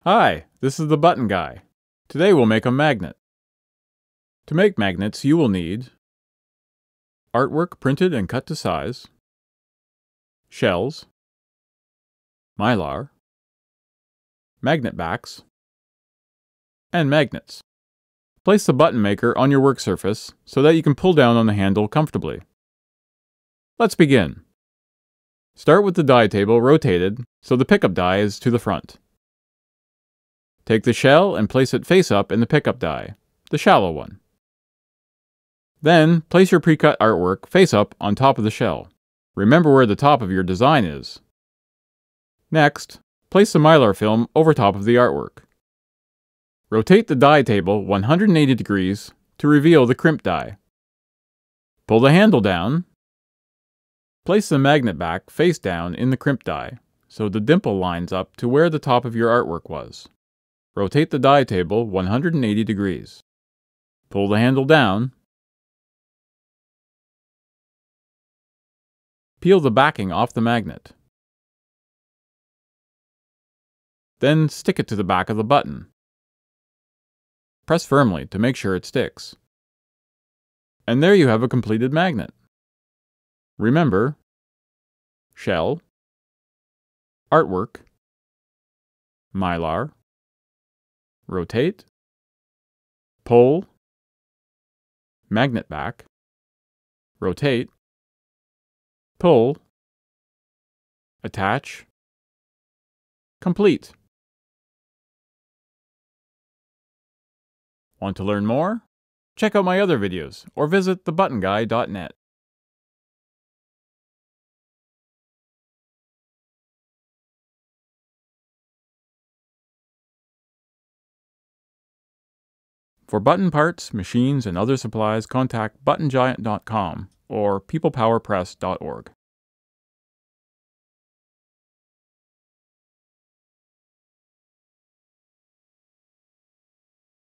Hi, this is the Button Guy. Today we'll make a magnet. To make magnets, you will need artwork printed and cut to size, shells, Mylar, magnet backs, and magnets. Place the button maker on your work surface so that you can pull down on the handle comfortably. Let's begin. Start with the die table rotated so the pickup die is to the front. Take the shell and place it face up in the pickup die, the shallow one. Then, place your pre-cut artwork face up on top of the shell. Remember where the top of your design is. Next, place the Mylar film over top of the artwork. Rotate the die table 180 degrees to reveal the crimp die. Pull the handle down. Place the magnet back face down in the crimp die, so the dimple lines up to where the top of your artwork was. Rotate the die table 180 degrees. Pull the handle down. Peel the backing off the magnet. Then stick it to the back of the button. Press firmly to make sure it sticks. And there you have a completed magnet. Remember, shell, artwork, Mylar, rotate, pull, magnet back, rotate, pull, attach, complete. Want to learn more? Check out my other videos or visit thebuttonguy.net. For button parts, machines, and other supplies, contact buttongiant.com or peoplepowerpress.org.